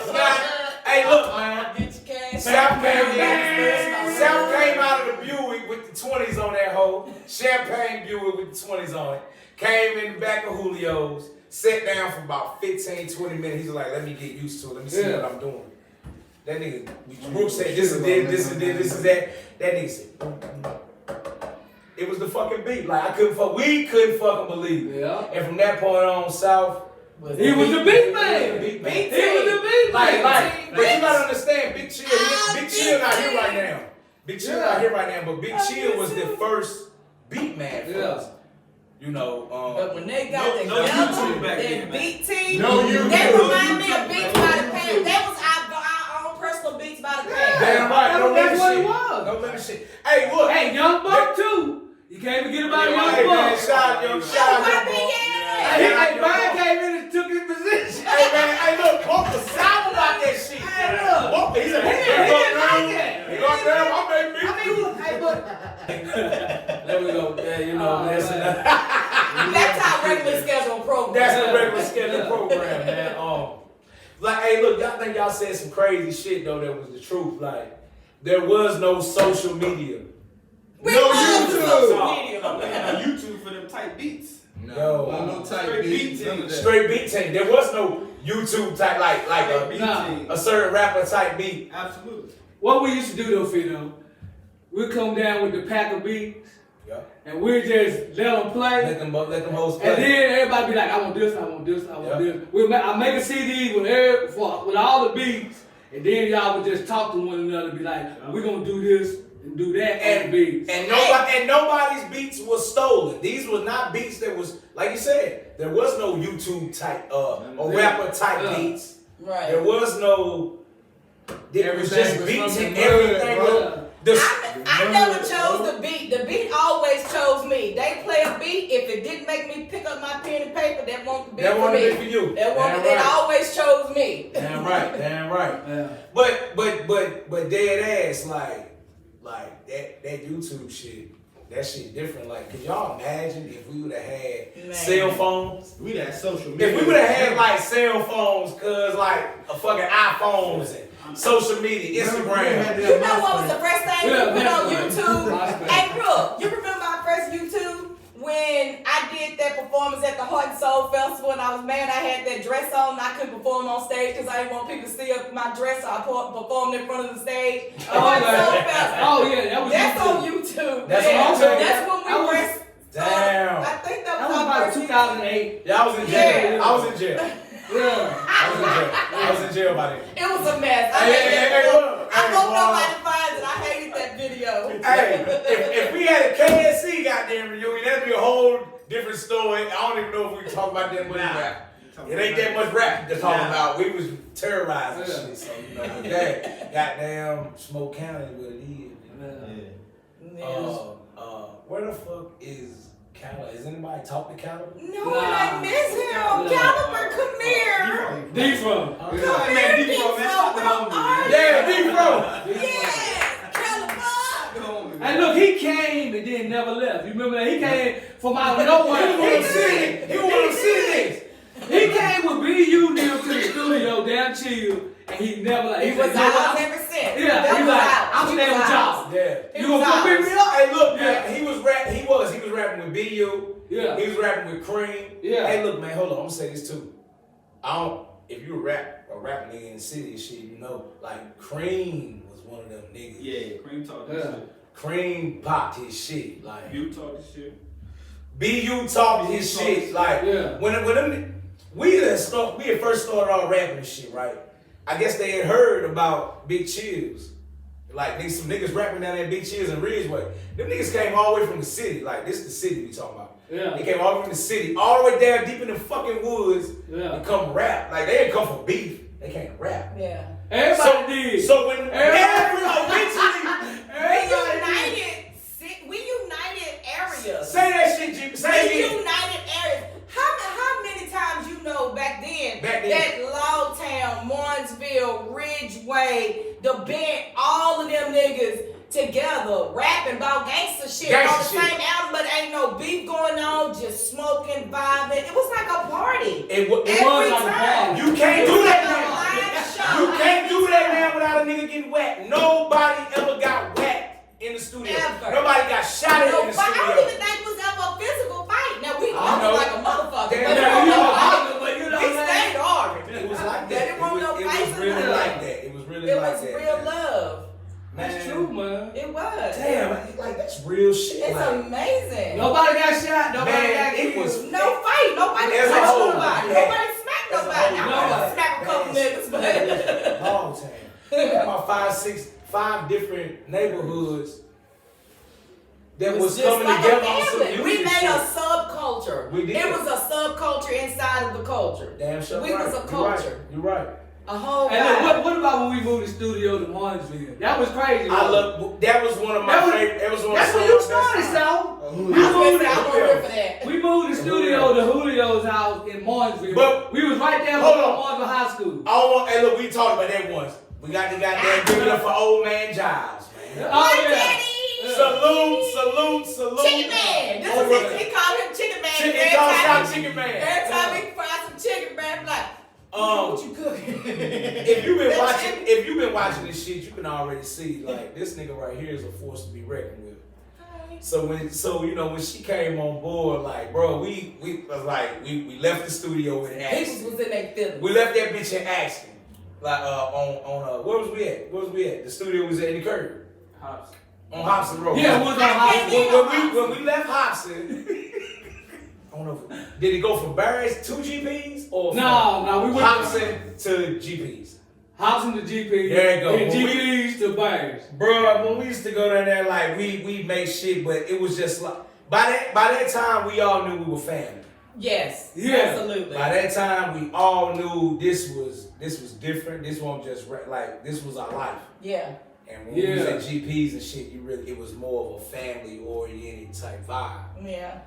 Hey, look, man. Get your cash. South came out of the Buick with the 20s on that hole. Champagne Buick with the 20s on it. Came in the back of Julio's. Sat down for about 15, 20 minutes. He's like, let me get used to it. Let me see what I'm doing. That nigga, Brooke said, this is this, this is this, this is that. That nigga said, it was the fucking beat. Like, we couldn't fucking believe it. Yeah. And from that point on, South, he was the beat man. Big man. He was the beat man. But you gotta understand, Big Chill not here right now. Big Chill not here right now, but Big Chill was the first beat man for us. You know, But when they got No YouTube together, back that then, man. beat team, No YouTube. they remind me of Beats by the Pound. That was our own personal Beats by the Pound. damn right, no That's limit what it shit. was. No limit shit. Hey, look. Hey, Young Buck too. You can't forget about Hey, Young man, Buck. shout out, Young Buck. Hey, Brian came in and took his position. Hey, man, hey, look, Bump was sour about that shit. Hey, look. Bump, he said, He didn't like it. He got down, I made me. Hey, but there we go. Yeah, you know, that's enough. That's our regular schedule program. That's the regular schedule program, man. Like, hey, look, y'all think y'all said some crazy shit though that was the truth. Like, there was no social media. We No love YouTube. social media. I'm looking on YouTube for them type beats. No. No type Straight beats. beat none of team. that. Straight beat team. There was no YouTube type like Beat a certain rapper type beat. Absolutely. What we used to do though, Fino, we'd come down with the pack of beats Yeah. and we'd just let them play. Let them hoes play. And then everybody be like, I want this, I want this, I want Yeah. this. I make a CD with all the beats, and then y'all would just talk to one another, be like, we're gonna do this and do that and beats. And nobody's beats was stolen. These were not beats that was, like you said, there was no YouTube type or rapper type beats. Right. There was no It was just Everything was beats from and the everything. mud, Bro. The, I never chose the beat. The beat always chose me. They play a beat. If it didn't make me pick up my pen and paper, that won't be that for one me. is for you. That one, Damn it right. always chose me. Damn right. Damn right. Yeah. But dead ass like that YouTube shit. That shit different. Like, could y'all imagine if we would have had Man. cell phones? We that social media. If we would have had like cell phones, cause like a fucking iPhones and social media, Instagram. You know what was the first thing Yeah, we put on that's YouTube? right. Hey, Brooke, you remember my first YouTube when I did that performance at the Heart and Soul Festival and I was mad I had that dress on and I couldn't perform on stage because I didn't want people to see my dress, so I performed in front of the stage. The Heart and Soul Festival. Oh yeah, that was That's YouTube. on YouTube. That's man. on YouTube? That's when we I were. Damn. I think that That was was our about first 2008. Yeah, I was in jail. Yeah. I was in jail. Yeah. I was in jail by then. It was a mess. I Hey, hated hey, that. hey, look. I Hey, hope boy. nobody finds it. I hated that video. Hey, if we had a KSC goddamn reunion, that'd be a whole different story. I don't even know if we can talk about that much rap. It ain't that much rap to talk about. We was terrorizing shit, so you know, with that goddamn Smoke County is what it is. Where the fuck is Caliber? Has anybody talked to Caliber? No, I miss him. Caliber, come here. D-From. Come here, D-From. Where are you? Yeah, D-Bro. Yeah, Caliber. And look, he came and then never left. You remember that? He came from out of nowhere. He was one of them city. He came with BU deal to the studio, damn chill, and he never like. He was out ever since. Yeah, That he was like, out. I'm He staying was with out. y'all. Yeah. You gonna come pick me up? Hey, look, Yeah. man, he was rapping with BU. Yeah. He was rapping with Cream. Yeah. Hey, look, man, hold on. I'm gonna say this too. If you a rap nigga in the city and shit, you know, like Cream was one of them niggas. Yeah, Cream talk this Yeah. shit. Cream popped his shit. Like You talk this shit. BU talked his shit. Like Yeah. when them we had first started all rapping and shit, right? I guess they had heard about Big Chills. Like some niggas rapping down there at Big Chills and Ridgeway. Them niggas came all the way from the city. Like this is the city we talking about. Yeah. They came all the way from the city, all the way down deep in the fucking woods Yeah. to come rap. Like they didn't come for beef. They came to rap. Yeah. Everybody did. So when We united areas. say that shit, G. Say We it again. united areas. How many times you know back then that Lawtown, Martinsville, Ridgeway, the Bent, all of them niggas together rapping about gangster shit on the Gangsta shit. same album, but ain't no beef going on, just smoking, vibing. It was like a party. It was Every like a time. party. You can't do It was that like a now. live show. You can't do that now without a nigga getting whacked. Nobody ever got whacked in the studio. Ever. Nobody got shot at No in the fight. I don't studio. even think it was ever a physical fight. Now we I argued know. like a motherfucker. Damn, but it yeah, wasn't you no know, fight. but you know We what I'm stayed arguing. It was like that. There wasn't no It was fights in really there. like that. It was really It like was that. real man. love. That's true, man. It was. Damn, like that's real shit. It's like, amazing. Nobody got shot. Nobody Man, got it killed. was- No fight. Nobody As a touched whole, nobody. yeah. Nobody smacked As a nobody. whole, I nobody. might smack a couple niggas, but long time. About 5 different neighborhoods that was just coming like together a on some family. We unity made shit. a subculture. We did. It was a subculture inside of the culture. Damn sure We right. was a You're culture. You're right. A whole And look, vibe. what about when we moved the studio to Martinsville? That was crazy. I though. love that was one of my That was- favorite. That was one That's of when my you best started, times. Sal. I was gonna say, I won't rip for that. We moved the studio to Julio's house in Martinsville. But- we was right there Hold with on. Martinsville High School. I don't want. Hey, look, we talked about that once. We got the goddamn give it up for old man Giles, man. Oh, What, yeah. Daddy? Salute. Chicken Man. This Over is there. he called him Chicken Man. Chicken Every calls time- out Chicken Man. Every time he fry some chicken, man, like, what you cooking? If you've been watching this shit, you can already see like this nigga right here is a force to be reckoned with. So when she came on board, like bro, we was like we left the studio in People action. was in their feelings. We left that bitch in action. Like on where was we at? Where was we at? The studio was at the curb Hops. on Hobson Road. Yeah, we was on High School. When we left Hobson, I don't know. Did it go from Barry's to GPs or from No, we went Hobson to GPs? Hobson to GP. There you go. And When we- GPs to Bears. Bro, when we used to go down there, like we made shit, but it was just like by that time we all knew we were family. Yes. Yeah. Absolutely. By that time, we all knew this was different. This wasn't just like this was our life. Yeah. And when we was at GPs and shit, it was more of a family oriented type vibe. Yeah.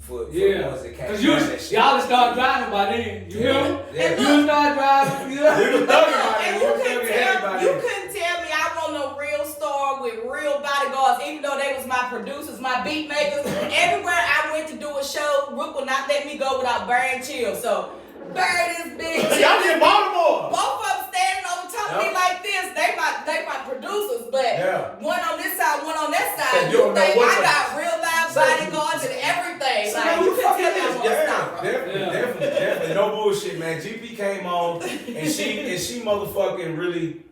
For the ones that came. Cause that shit. y'all start driving by then. You hear me? Yeah. You start driving. You know? We was thugging about And it. We was thugging everybody. you couldn't tell me I want no real star with real bodyguards, even though they was my producers, my beat makers. Everywhere I went to do a show, Rook would not let me go without Burn Chill. So Burn is big. Y'all in Baltimore. Both of them standing over top of me like this. They my producers, but one on this side, one on that side. You You don't know think what I to- got real live bodyguards and everything. Like you can tell me I want to stop. Definitely. No bullshit, man. GP came on and she motherfucking really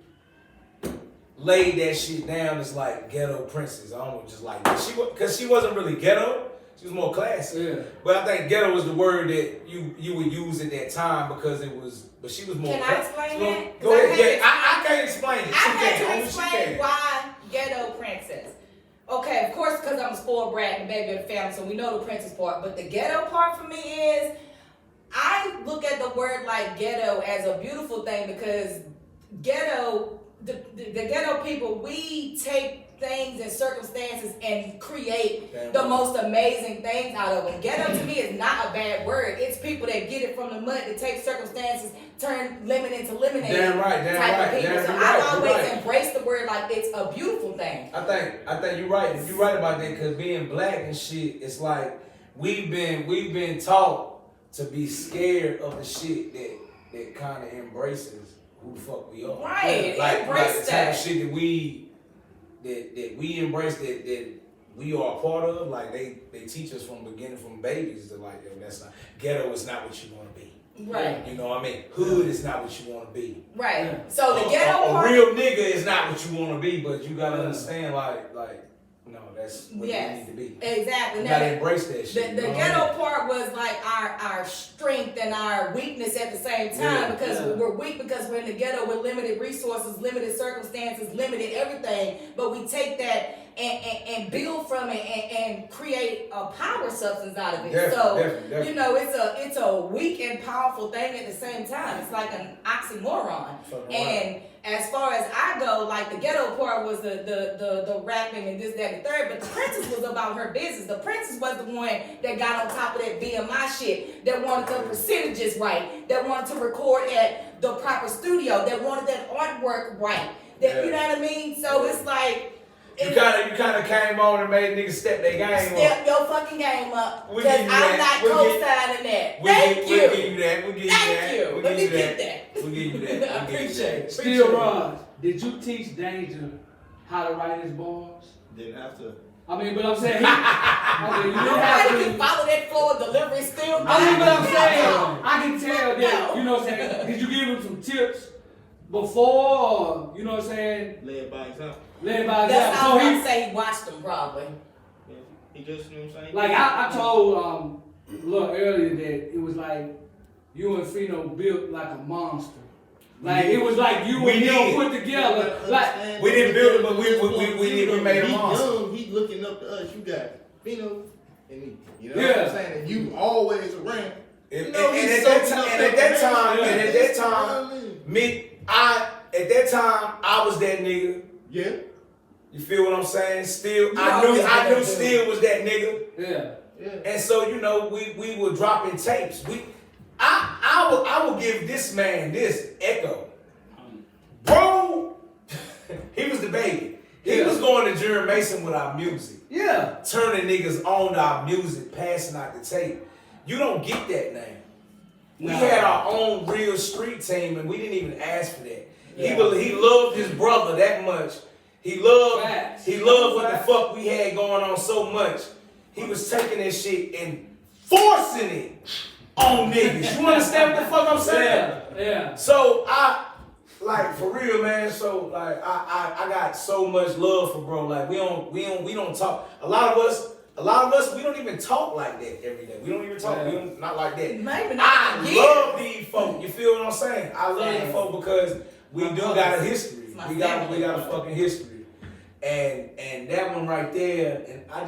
laid that shit down as like ghetto princess. I don't know, just like because she wasn't really ghetto. She was more classy. Yeah. But I think ghetto was the word that you would use at that time because it was. But she was more. Can I explain that? Go ahead. Yeah, I can't explain it. I She had can. to Only she explain can. why ghetto princess. Okay, of course, because I'm a spoiled brat and baby of the family, so we know the princess part. But the ghetto part for me is, I look at the word like ghetto as a beautiful thing because ghetto, the ghetto people, we take things and circumstances and create the most amazing things out of them. Ghetto to me is not a bad word. It's people that get it from the mud, that take circumstances, turn lemon into lemonade. Damn right, type of people. So you're I've right, always you're right. embraced the word like it's a beautiful thing. I think you're right. You're right about that because being black and shit, it's like we've been taught to be scared of the shit that kind of embraces who the fuck we are. Right, like embrace the type that. of shit that we embrace that we are a part of. Like they teach us from beginning, from babies, to like, yo, that's not ghetto is not what you want to be. Right. You know what I mean? Hood is not what you want to be. Right. So the ghetto a part. real nigga is not what you want to be, but you gotta understand, like, no, that's what Yes. you need to be. Exactly. You Now, gotta embrace that shit. The you know what ghetto I mean? part was like our strength and our weakness at the same time because we're weak because we're in the ghetto with limited resources, limited circumstances, limited everything. But we take that and build from it and create a power substance out of it. Definitely. You know, it's a weak and powerful thing at the same time. It's like an oxymoron. And as far as I go, like the ghetto part was the rapping and this, that, and the third, but the princess was about her business. The princess was the one that got on top of that BMI shit, that wanted the percentages right, that wanted to record at the proper studio, that wanted that artwork right. That you know what I mean? So it's like You kind of came on and made niggas step their game up. Step your fucking game up. We'll Because give you I'm that. not We'll give- co-signing that. We'll Thank give you. you that. We'll give you Thank that. you. We'll Let give me you get that. that. We'll give you that. I appreciate it. Still, Ron, did you teach Danger how to write his bars? Didn't have to. I mean, but I'm saying, okay, you didn't have Nobody to. can follow that flow of delivery still. I mean, but I'm saying, No. I can tell that, you know what I'm saying, did you give him some tips before, or, you know what I'm saying, Led by example. led by That's example? how So I he, say he watched them probably. Yeah. He just, you know what I'm saying? like, I told a little earlier that it was like you and Fino built like a monster. Like, it was like you We and him did. put together, like, We didn't build it, but we made a monster. Young, he looking up to us. You got Fino and me. You know Yeah. what I'm saying? And you always around. And, You know, and he's at that soaking time, up and at that information. time, and at that You know what I time, at that time, I was that nigga. Yeah. You feel what I'm saying? Still, You I always knew been that Still was that nigga. yeah. Yeah. And so, you know, we were dropping tapes. I will give this man this echo. Bro, he was the baby. He was going to Jerry Mason with our music. Yeah. Turning niggas on to our music, passing out the tape. You don't get that now. We had our own real street team and we didn't even ask for that. He loved his brother that much. He loved what the fuck we had going on so much. He was taking that shit and forcing it on niggas. You understand what the fuck I'm saying? Yeah. So like for real, man. So like I got so much love for bro. Like we don't talk. A lot of us we don't even talk like that every day. We don't even talk. We don't, not like that. Maybe not I yet. love these folk. You feel what I'm saying? I love these folk because we do got a history. It's my We got family. a fucking history. And that one right there, and I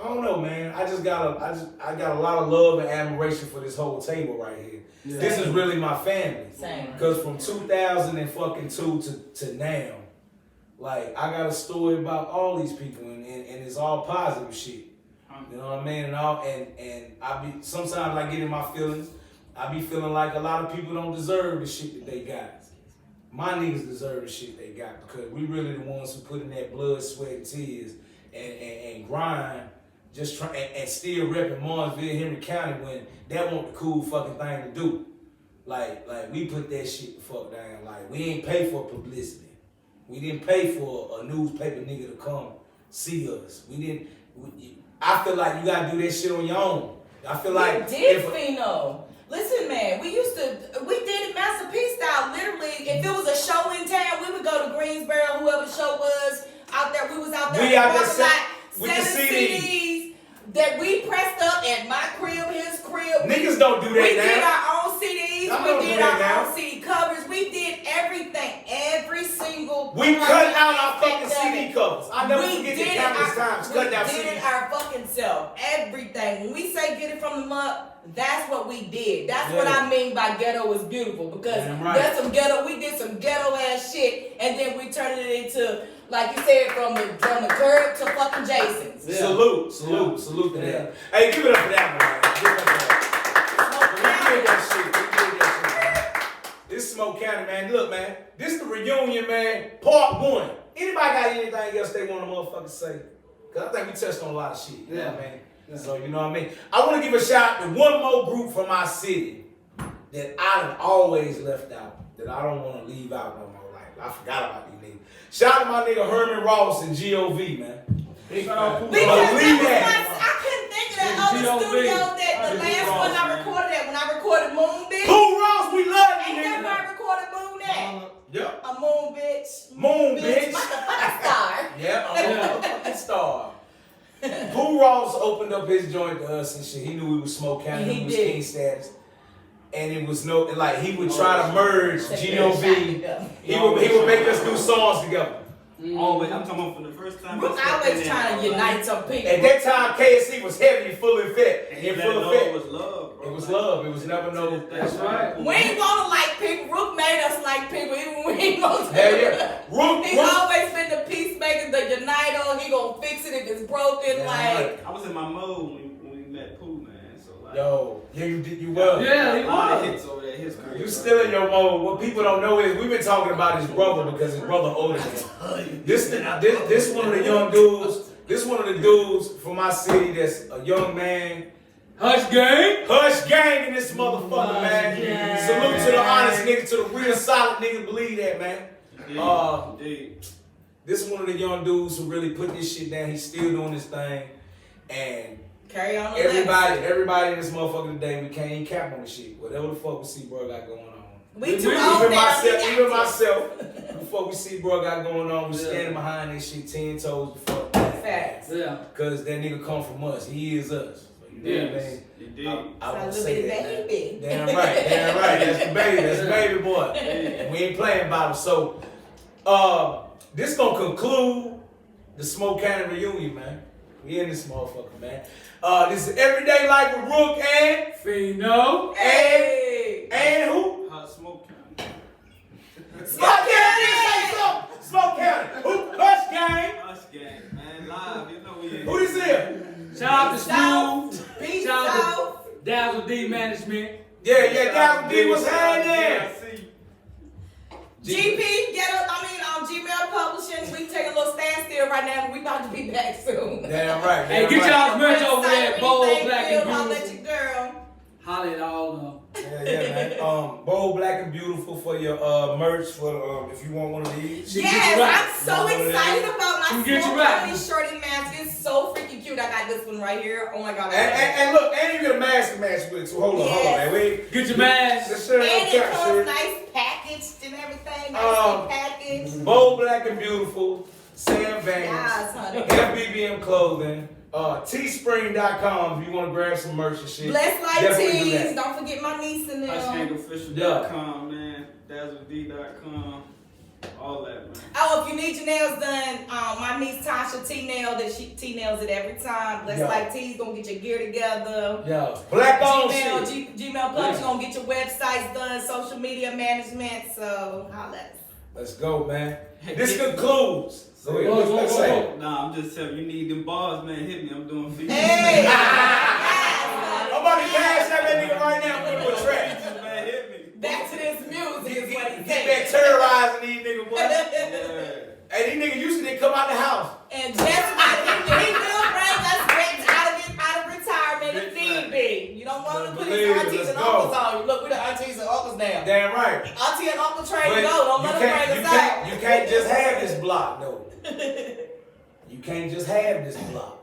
don't know, man. I got a lot of love and admiration for this whole table right here. Yeah. This is really my family. Same. Cause from 2002 to now, like I got a story about all these people, and it's all positive shit. You know what I mean? And I be sometimes I get in my feelings. I be feeling like a lot of people don't deserve the shit that they got. My niggas deserve the shit they got because we really the ones who put in that blood, sweat, and tears and grind, just try and still repping Martinsville, Henry County when that wasn't the cool fucking thing to do. Like we put that shit the fuck down. Like we ain't pay for publicity. We didn't pay for a newspaper nigga to come see us. I feel like you gotta do that shit on your own. I feel like we did, Fino. Listen, man, we did it Master P style. Literally, if it was a show in town, we would go to Greensboro, whoever the show was out there. We was out there. We out there with the 7 CDs. CDs that we pressed up at my crib, his crib. Niggas don't do that we now. did our own CDs. I don't We do did that our now. own CD covers. We did everything. Every single. We cut out our aspect fucking of CD it. covers. I never We forget the did it countless our- times cutting out We did CDs. it our fucking self. Everything. When we say get it from the mud, that's what we did. That's what Yeah. I mean by ghetto is beautiful. Because Damn right. that's some ghetto. We did some ghetto ass shit, and then we turned it into, like you said, from the curb to fucking Jason's. Yeah. Salute to that. Hey, give it up for that one, man. Give it up for that. We did that shit, man. This Smoke County, man. Look, man. This the reunion, man. Part 1. Anybody got anything else they want to motherfucking say? Cause I think we touched on a lot of shit. You know what I mean? So you know what I mean? I want to give a shout out to one more group from our city that I have always left out, that I don't want to leave out no more. Like I forgot about these niggas. Shout out to my nigga Herman Ross and G.O.V., man. Because Believe that that. was I couldn't think of that other studio that the last one I recorded at when I recorded Moon Bitch. Pooh Ross, we love you, Ain't that nigga. where I recorded Moon at? Yep. A Moon Bitch. Moon Bitch. Motherfucking star. Yeah, I'm a motherfucking star. Pooh Ross opened up his joint to us and shit. He knew we was Smoke County, He we was did. King status. And it was he would try to merge G.O.V. He would make us do songs together. Always, I'm talking about for the first time. Brooke always trying to unite some people. At that time, KSC was heavy and full effect. And In that full love effect. was love, bro. It was love. It was never no. That's right. We ain't wanna like people. Rook made us like people, even when we ain't supposed to. Hell yeah. He's always been the peacemaker, the uniter. He gonna fix it if it's broken. Yeah, like, I was in my mode when we met Pooh, man. So like, Yo, yeah, you were. Yeah, he a lot of was. hits over there. His career. You still in your mode. What people don't know is we've been talking about his brother because his brother older than him. This one of the young dudes. This one of the dudes from my city that's a young man. Hush gang. Hush gang in this motherfucker, man. gang. Salute to the honest nigga, to the real solid nigga. Believe that, man. Indeed. This one of the young dudes who really put this shit down. He's still doing his thing, and carry on. the everybody in this motherfucker today, we can't even cap on the shit. Whatever the fuck we see bro got going on. We too Even old now. even myself, before we see bro got going on, we standing behind this shit 10 toes the fuck down. Facts. Yeah. Cause that nigga come from us. He is us. You know what I mean? Indeed. I Sound won't a say little that. baby. Man. Damn right. That's the baby. That's the baby boy. And we ain't playing about him. So, this gonna conclude the Smoke County reunion, man. We in this motherfucker, man. This is Everyday Life with Rook and Fino. and who? Hot Smoke County. Smoke County. Smoke County. Who? Hush gang. Us gang, man. Live, you know we in. Who this is? Shout out to Smooth. Peace Shout out out. to Dazzle D Management. Yeah, Gavin D was hanging there. GP, Gmail Publishing. We take a little standstill right now, but we about to be back soon. Damn right. Hey, damn get right. y'all's merch over there. Website, Bold, anything, black, Bill, and holla at beautiful. your girl. Holla at all of them. Yeah, man. Bold, black, and beautiful for your merch. For if you want one of these. She can get Yes, you right. I'm so excited about my She can get you Smoke right. County shorty mask. It's so freaking cute. I got this one right here. Oh my god. And look, and you get a mask to match with it. So hold on, man. Wait. Get your mask. This shirt And ain't it no cap comes shirt. nice packaged and everything. Nicely packaged. Bold, black, and beautiful. Sam Vance. Yes, honey. FBBM clothing. Teespring.com if you want to grab some merch and shit. Blessed Light Definitely do Tees. that. Don't forget my niece and them. HashGangOfficial.com, man. DazzleD.com. All that, man. Oh, if you need your nails done, my niece Tasha T-nailed it. She nails it every time. Let's Like T's gonna get your gear together. Yeah. Black on Gmail, shit. Gmail Plus, you gonna get your websites done, social media management. So holla at us. Let's go, man. This concludes. So let's Whoa. say. Nah, I'm just telling you, need them bars, man. Hit me. I'm doing features. Hey! I'm about to cash out that nigga right now. Put him a track. Man, hit me. Back to this music is what he Get that said. terrorizing these niggas, boy. Yeah. Hey, these niggas usually come out the house. And just like he will bring us back out of retirement if need be. You don't want to put his Believe it, aunties let's and go. uncles on you. Look, we the aunties and uncles now. Damn right. Auntie and uncle train But to go. Don't let them bring us out. you can't just have this block, though. You can't just have this block.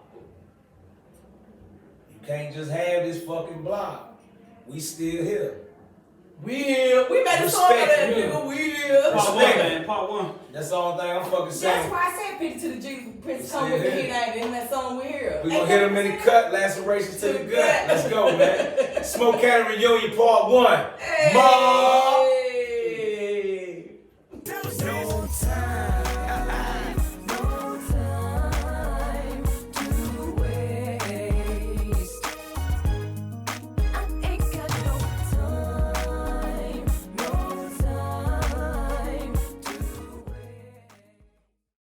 You can't just have this fucking block. We still here. We here. We made a song of that Respect, nigga. We here. Part 1, man. Part 1. That's the only thing I'm fucking That's saying. why I said picture to the Jesus Prince come still with the here. hit ain't in that song. We here. We gonna hit him in the cut, lacerations to the gut. Let's go, man. Smoke County Reunion Part 1. Hey. More.